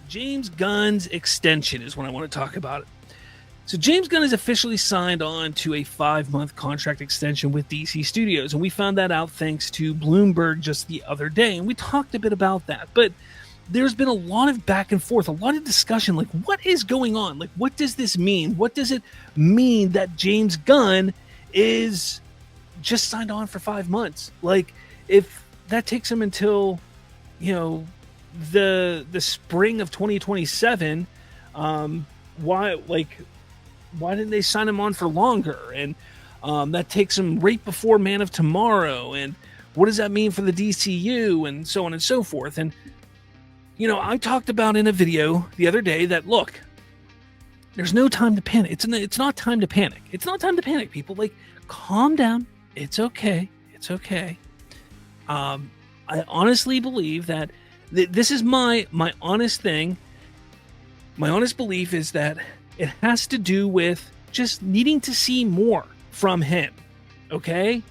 James Gunn's extension is what I want to talk about. So James Gunn has officially signed on to a 5-month contract extension with DC Studios, and we found that out thanks to Bloomberg just the other day, and we talked a bit about that. But there's been a lot of back and forth, a lot of discussion, like what is going on? Like what does this mean? What does it mean that James Gunn is just signed on for 5 months? Like if that takes him until, the spring of 2027, why didn't they sign him on for longer? And that takes him right before Man of Tomorrow. And what does that mean for the DCU? And so on and so forth. And, I talked about in a video the other day that, look, there's no time to panic. It's not time to panic. It's not time to panic, people. Like, calm down. It's okay. It's okay. I honestly believe that this is my honest thing. My honest belief is that it has to do with just needing to see more from him. Okay?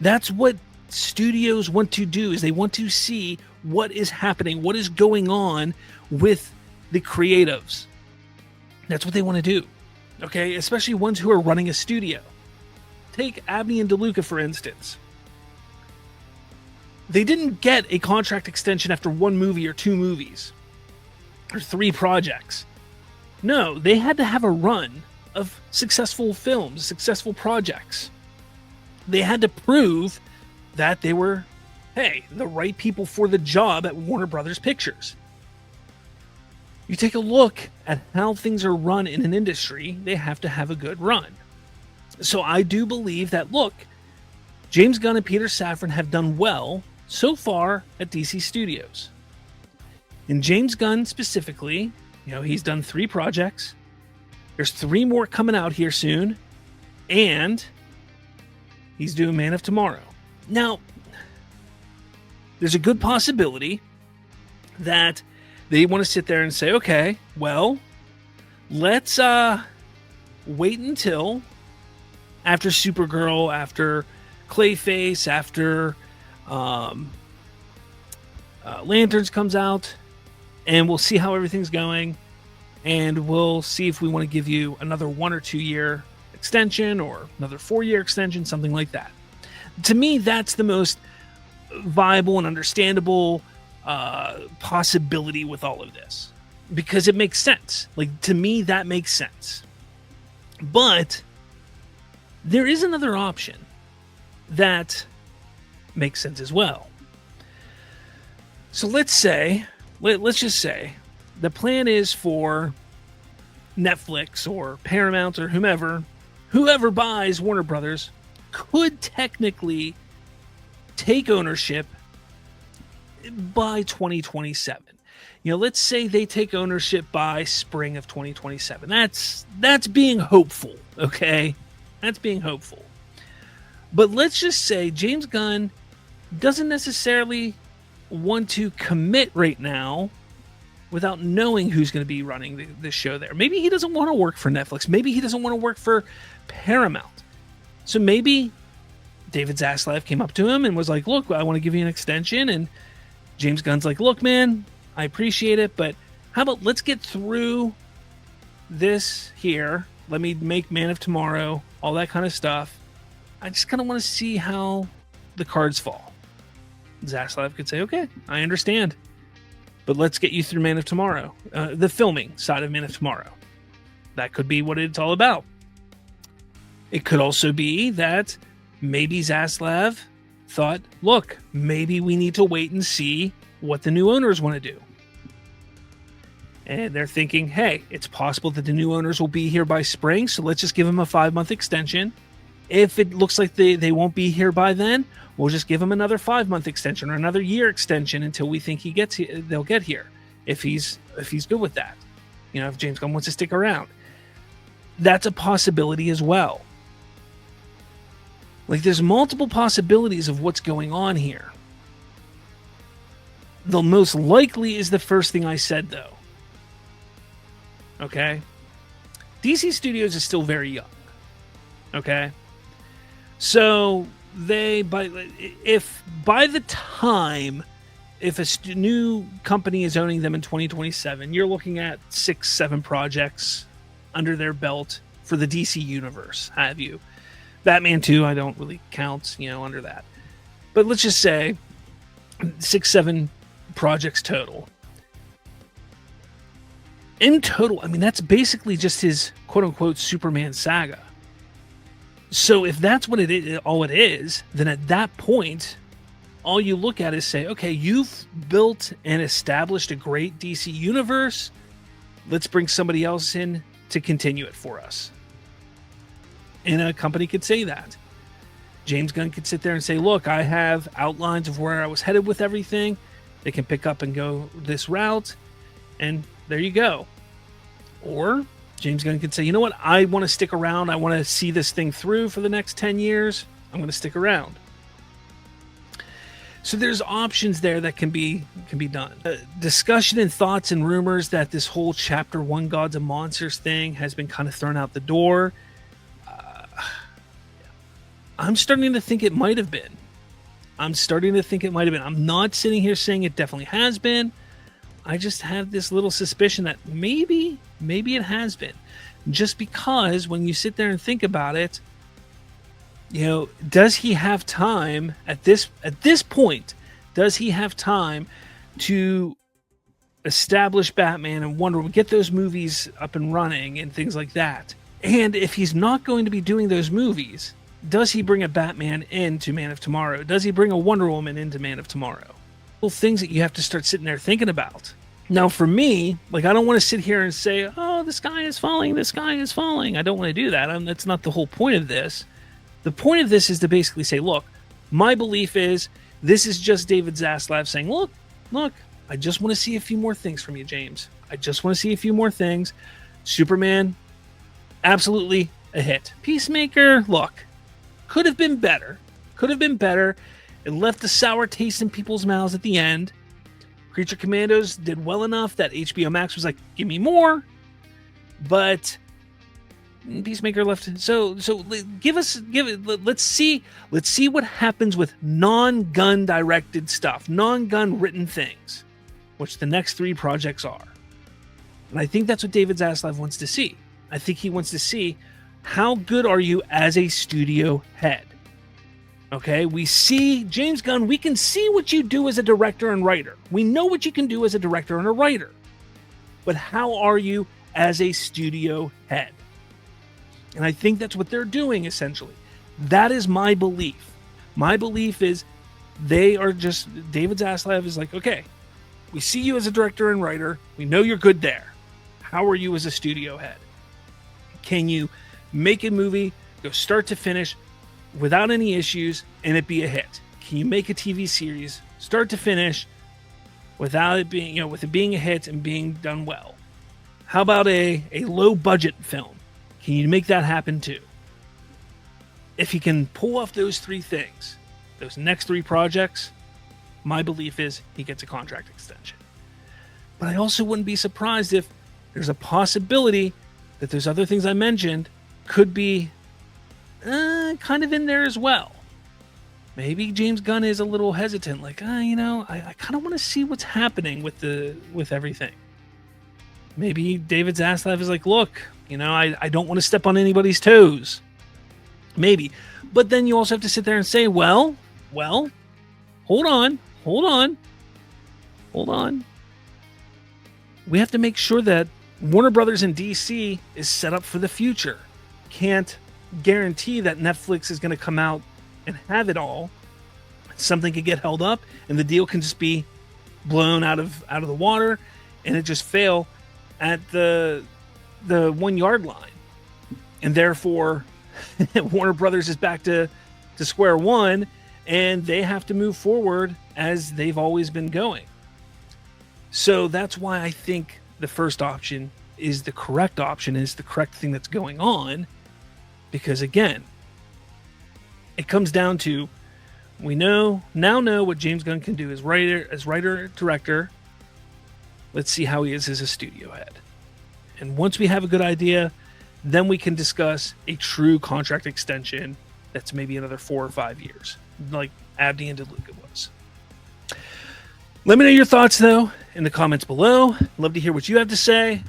That's what studios want to do, is they want to see what is happening, what is going on with the creatives. That's what they want to do. Okay? Especially ones who are running a studio. Take Abney and DeLuca, for instance. They didn't get a contract extension after 1 movie or 2 movies or 3 projects. No, they had to have a run of successful films, successful projects. They had to prove that they were, the right people for the job at Warner Brothers Pictures. You take a look at how things are run in an industry, they have to have a good run. So I do believe that, look, James Gunn and Peter Safran have done well so far at DC Studios. And James Gunn specifically, he's done 3 projects. There's 3 more coming out here soon. And he's doing Man of Tomorrow. Now, there's a good possibility that they want to sit there and say, okay, well, let's wait until after Supergirl, after Clayface, after Lanterns comes out, and we'll see how everything's going, and we'll see if we want to give you another 1 or 2 year extension or another 4-year extension, something like that. To me, that's the most viable and understandable possibility with all of this, because it makes sense. Like, to me, that makes sense. But there is another option that makes sense as well. So let's just say the plan is for Netflix or Paramount or whoever buys Warner Brothers could technically take ownership by 2027. Let's say they take ownership by spring of 2027. That's being hopeful, okay? That's being hopeful. But let's just say James Gunn doesn't necessarily want to commit right now without knowing who's going to be running the show there. Maybe he doesn't want to work for Netflix. Maybe he doesn't want to work for Paramount. So maybe David Zaslav came up to him and was like, look, I want to give you an extension. And James Gunn's like, look, man, I appreciate it, but how about let's get through this here. Let me make Man of Tomorrow, all that kind of stuff. I just kind of want to see how the cards fall. Zaslav could say, okay, I understand, but let's get you through Man of Tomorrow, the filming side of Man of Tomorrow. That could be what it's all about. It could also be that maybe Zaslav thought, look, maybe we need to wait and see what the new owners want to do. And they're thinking, hey, it's possible that the new owners will be here by spring, so let's just give them a 5-month extension. If it looks like they won't be here by then, we'll just give him another 5-month extension or another year extension until we think they'll get here. If he's good with that, if James Gunn wants to stick around, that's a possibility as well. Like, there's multiple possibilities of what's going on here. The most likely is the first thing I said, though. Okay? DC Studios is still very young. Okay? So if by the time if a new company is owning them in 2027, you're looking at 6-7 projects under their belt for the DC universe. Have you? Batman 2, I don't really count, under that. But let's just say 6-7 projects total. In total, I mean, that's basically just his quote-unquote Superman saga. So if that's what all it is, then at that point, all you look at is say, okay, you've built and established a great DC universe. Let's bring somebody else in to continue it for us. And a company could say that. James Gunn could sit there and say, look, I have outlines of where I was headed with everything. They can pick up and go this route. And there you go. Or James Gunn could say, you know what? I want to stick around. I want to see this thing through for the next 10 years. I'm going to stick around. So there's options there that can be done. Discussion and thoughts and rumors that this whole Chapter 1 Gods and Monsters thing has been kind of thrown out the door. I'm starting to think it might have been. I'm not sitting here saying it definitely has been. I just have this little suspicion that maybe it has been. Just because when you sit there and think about it, does he have time at this point? Does he have time to establish Batman and Wonder Woman, get those movies up and running and things like that? And if he's not going to be doing those movies, does he bring a Batman into Man of Tomorrow? Does he bring a Wonder Woman into Man of Tomorrow? Things that you have to start sitting there thinking about. Now, for me, I don't want to sit here and say, oh, the sky is falling. I don't want to do that. That's not the whole point of this. The point of this is to basically say, look, my belief is this is just David Zaslav saying, look, I just want to see a few more things from you, James. I just want to see a few more things. Superman, absolutely a hit. Peacemaker, look, could have been better. It left a sour taste in people's mouths at the end. Creature Commandos did well enough that HBO Max was like, give me more. But Peacemaker left. So let's see what happens with non-Gunn directed stuff, non-Gunn written things, which the next 3 projects are. And I think that's what David Zaslav wants to see. I think he wants to see, how good are you as a studio head? Okay, we see James Gunn, we can see what you do as a director and writer. We know what you can do as a director and a writer. But how are you as a studio head? And I think that's what they're doing, essentially. That is my belief. My belief is David Zaslav is like, okay, we see you as a director and writer. We know you're good there. How are you as a studio head? Can you make a movie, go start to finish, without any issues, and it be a hit? Can you make a TV series, start to finish, without it being, with it being a hit and being done well? How about a low budget film? Can you make that happen too? If he can pull off those 3 things, those next 3 projects, my belief is he gets a contract extension. But I also wouldn't be surprised if there's a possibility that those other things I mentioned could be kind of in there as well. Maybe James Gunn is a little hesitant, like, I kind of want to see what's happening with everything. Maybe David Zaslav is like, look, I don't want to step on anybody's toes. Maybe. But then you also have to sit there and say, well, hold on. We have to make sure that Warner Brothers and DC is set up for the future. Can't guarantee that Netflix is going to come out and have it all. Something could get held up and the deal can just be blown out of the water and it just fail at the 1 yard line. And therefore Warner Brothers is back to square one and they have to move forward as they've always been going. So that's why I think the first option is the correct option, is the correct thing that's going on. Because again, it comes down to, we now know what James Gunn can do as writer, director. Let's see how he is as a studio head. And once we have a good idea, then we can discuss a true contract extension that's maybe another 4 or 5 years, like Abdi and DeLuca was. Let me know your thoughts, though, in the comments below. Love to hear what you have to say.